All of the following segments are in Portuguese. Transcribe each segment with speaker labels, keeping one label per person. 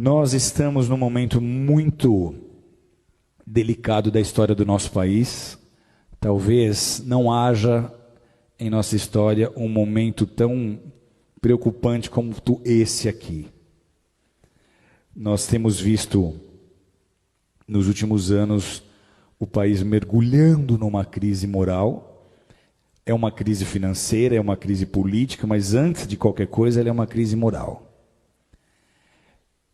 Speaker 1: Nós estamos num momento muito delicado da história do nosso país. Talvez não haja em nossa história um momento tão preocupante como esse aqui. Nós temos visto, nos últimos anos, o país mergulhando numa crise moral. É uma crise financeira, é uma crise política, mas antes de qualquer coisa, ela é uma crise moral.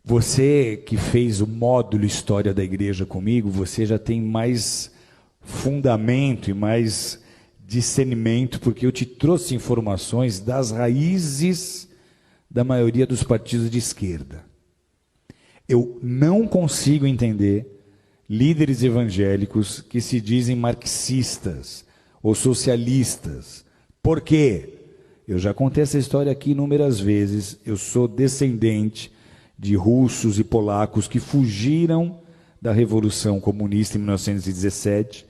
Speaker 1: Você que fez o módulo História da Igreja comigo, você já tem mais fundamento e mais discernimento, porque eu te trouxe informações das raízes da maioria dos partidos de esquerda. Eu não consigo entender líderes evangélicos que se dizem marxistas ou socialistas. Por quê? Eu já contei essa história aqui inúmeras vezes. Eu sou descendente de russos e polacos que fugiram da Revolução Comunista em 1917.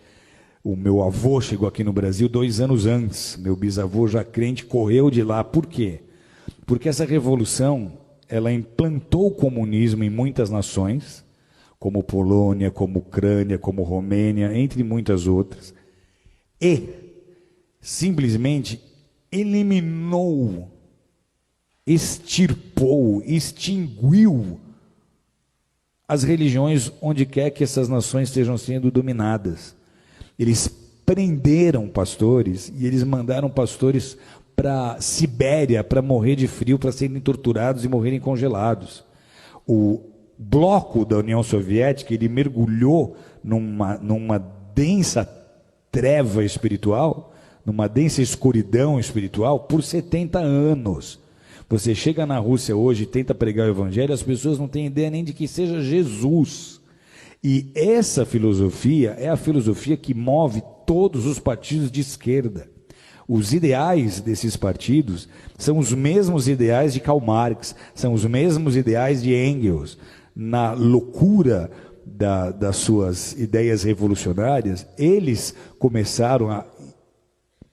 Speaker 1: O meu avô chegou aqui no Brasil 2 anos antes. Meu bisavô, já crente, correu de lá. Por quê? Porque essa revolução, ela implantou o comunismo em muitas nações, como Polônia, como Ucrânia, como Romênia, entre muitas outras, e simplesmente eliminou, extirpou, extinguiu as religiões onde quer que essas nações estejam sendo dominadas. Eles prenderam pastores e eles mandaram pastores para Sibéria para morrer de frio, para serem torturados e morrerem congelados. O bloco da União Soviética, ele mergulhou numa densa treva espiritual, numa densa escuridão espiritual por 70 anos. Você chega na Rússia hoje e tenta pregar o evangelho, as pessoas não têm ideia nem de que seja Jesus. E essa filosofia é a filosofia que move todos os partidos de esquerda. Os ideais desses partidos são os mesmos ideais de Karl Marx, são os mesmos ideais de Engels. Na loucura das suas ideias revolucionárias, eles começaram a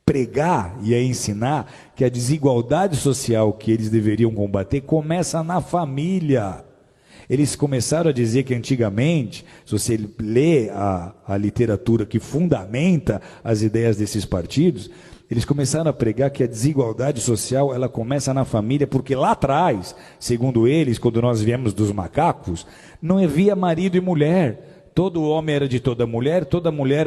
Speaker 1: pregar e a ensinar que a desigualdade social que eles deveriam combater começa na família. Eles começaram a dizer que antigamente, se você lê a literatura que fundamenta as ideias desses partidos, eles começaram a pregar que a desigualdade social ela começa na família, porque lá atrás, segundo eles, quando nós viemos dos macacos, não havia marido e mulher. Todo homem era de toda mulher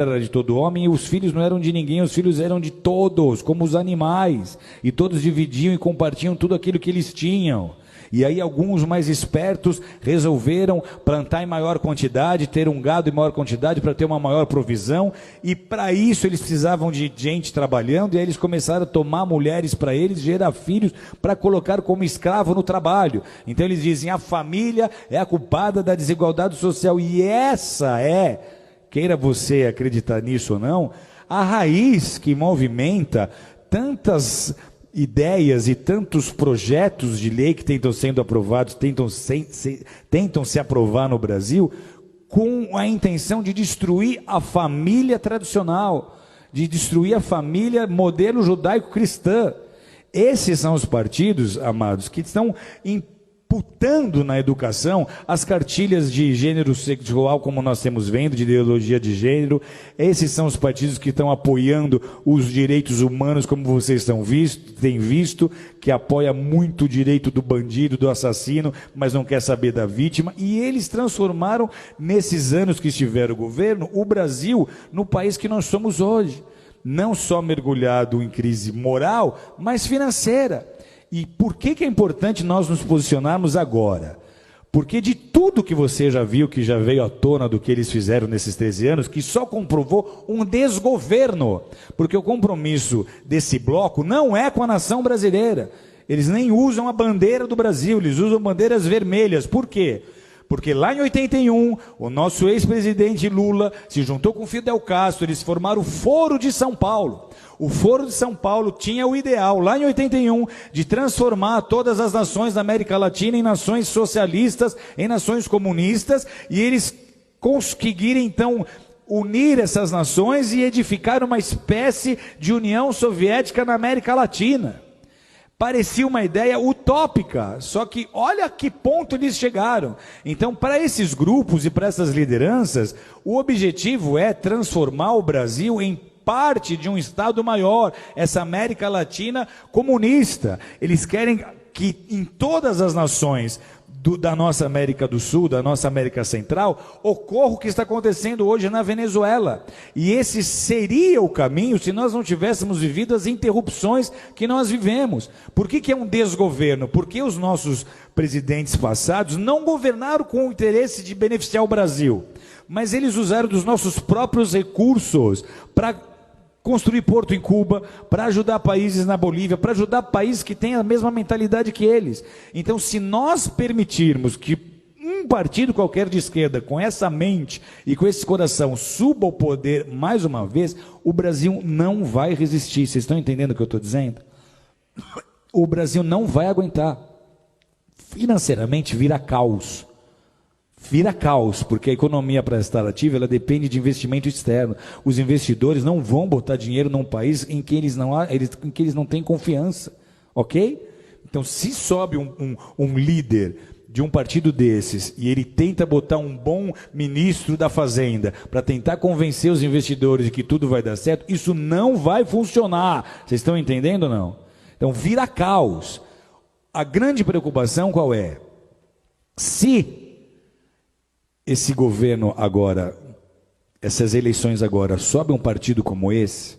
Speaker 1: era de todo homem, e os filhos não eram de ninguém, os filhos eram de todos, como os animais. E todos dividiam e compartilham tudo aquilo que eles tinham. E aí alguns mais espertos resolveram plantar em maior quantidade, ter um gado em maior quantidade para ter uma maior provisão, e para isso eles precisavam de gente trabalhando, e aí eles começaram a tomar mulheres para eles, gerar filhos para colocar como escravo no trabalho. Então eles dizem, a família é a culpada da desigualdade social, e essa é, queira você acreditar nisso ou não, a raiz que movimenta tantas ideias e tantos projetos de lei que tentam sendo aprovados, tentam se aprovar no Brasil, com a intenção de destruir a família tradicional, de destruir a família modelo judaico-cristã. Esses são os partidos, amados, que estão imputando na educação as cartilhas de gênero sexual, como nós temos vendo, de ideologia de gênero. Esses são os partidos que estão apoiando os direitos humanos, como vocês têm visto, que apoia muito o direito do bandido, do assassino, mas não quer saber da vítima. E eles transformaram, nesses anos que estiveram o governo, o Brasil no país que nós somos hoje. Não só mergulhado em crise moral, mas financeira. E por que é importante nós nos posicionarmos agora? Porque de tudo que você já viu, que já veio à tona do que eles fizeram nesses 13 anos, que só comprovou um desgoverno. Porque o compromisso desse bloco não é com a nação brasileira. Eles nem usam a bandeira do Brasil, eles usam bandeiras vermelhas. Por quê? Porque lá em 81, o nosso ex-presidente Lula se juntou com Fidel Castro, eles formaram o Foro de São Paulo. O Foro de São Paulo tinha o ideal, lá em 81, de transformar todas as nações da América Latina em nações socialistas, em nações comunistas, e eles conseguiram então unir essas nações e edificar uma espécie de União Soviética na América Latina. Parecia uma ideia utópica, só que olha a que ponto eles chegaram. Então, para esses grupos e para essas lideranças, o objetivo é transformar o Brasil em parte de um Estado maior, essa América Latina comunista. Eles querem que em todas as nações da nossa América do Sul, da nossa América Central, ocorra o que está acontecendo hoje na Venezuela. E esse seria o caminho se nós não tivéssemos vivido as interrupções que nós vivemos. Por que é um desgoverno? Porque os nossos presidentes passados não governaram com o interesse de beneficiar o Brasil, mas eles usaram dos nossos próprios recursos para construir porto em Cuba, para ajudar países na Bolívia, para ajudar países que têm a mesma mentalidade que eles. Então, se nós permitirmos que um partido qualquer de esquerda, com essa mente e com esse coração, suba ao poder mais uma vez, o Brasil não vai resistir. Vocês estão entendendo o que eu estou dizendo? O Brasil não vai aguentar. Financeiramente vira caos. Vira caos, porque a economia para estar ativa, ela depende de investimento externo. Os investidores não vão botar dinheiro num país em que eles não têm confiança, ok? Então, se sobe um líder de um partido desses e ele tenta botar um bom ministro da Fazenda para tentar convencer os investidores de que tudo vai dar certo, isso não vai funcionar. Vocês estão entendendo ou não? Então, vira caos. A grande preocupação qual é? Se esse governo agora, essas eleições agora, sobe um partido como esse,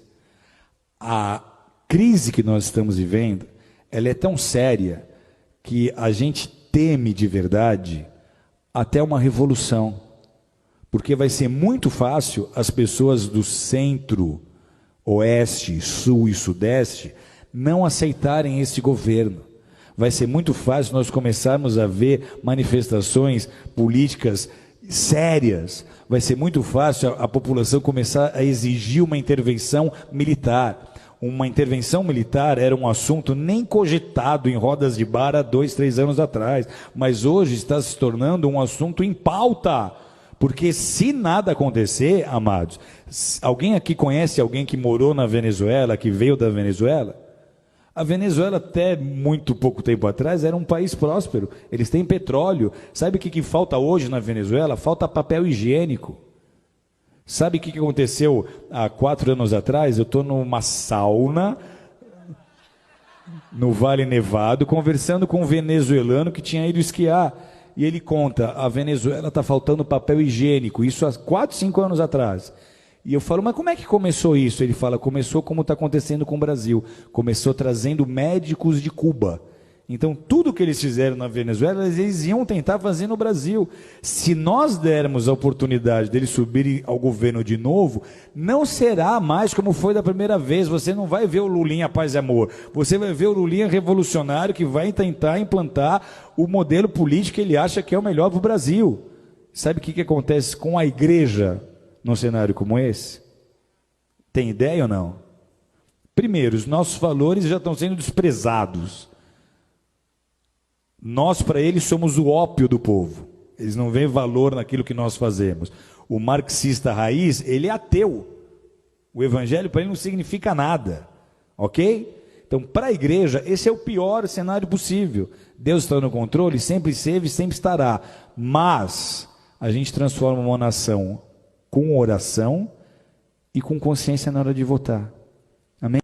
Speaker 1: a crise que nós estamos vivendo, ela é tão séria que a gente teme de verdade até uma revolução. Porque vai ser muito fácil as pessoas do centro, oeste, sul e sudeste não aceitarem esse governo. Vai ser muito fácil nós começarmos a ver manifestações políticas sérias. Vai ser muito fácil a população começar a exigir uma intervenção militar. Uma intervenção militar era um assunto nem cogitado em rodas de bar há 2, 3 anos atrás, mas hoje está se tornando um assunto em pauta, porque se nada acontecer, amados, alguém aqui conhece alguém que morou na Venezuela, que veio da Venezuela? A Venezuela, até muito pouco tempo atrás, era um país próspero. Eles têm petróleo. Sabe o que falta hoje na Venezuela? Falta papel higiênico. Sabe o que aconteceu há 4 anos atrás? Eu estou numa sauna, no Vale Nevado, conversando com um venezuelano que tinha ido esquiar. E ele conta, a Venezuela está faltando papel higiênico. Isso há 4, 5 anos atrás. E eu falo, mas como é que começou isso? Ele fala, começou como está acontecendo com o Brasil. Começou trazendo médicos de Cuba. Então, tudo que eles fizeram na Venezuela, eles iam tentar fazer no Brasil. Se nós dermos a oportunidade deles subirem ao governo de novo, não será mais como foi da primeira vez. Você não vai ver o Lulinha paz e amor. Você vai ver o Lulinha revolucionário que vai tentar implantar o modelo político que ele acha que é o melhor para o Brasil. Sabe o que acontece com a igreja num cenário como esse? Tem ideia ou não? Primeiro, os nossos valores já estão sendo desprezados. Nós, para eles, somos o ópio do povo. Eles não veem valor naquilo que nós fazemos. O marxista raiz, ele é ateu. O evangelho para ele não significa nada. Ok? Então, para a igreja, esse é o pior cenário possível. Deus está no controle, sempre esteve e sempre estará. Mas a gente transforma uma nação com oração e com consciência na hora de votar.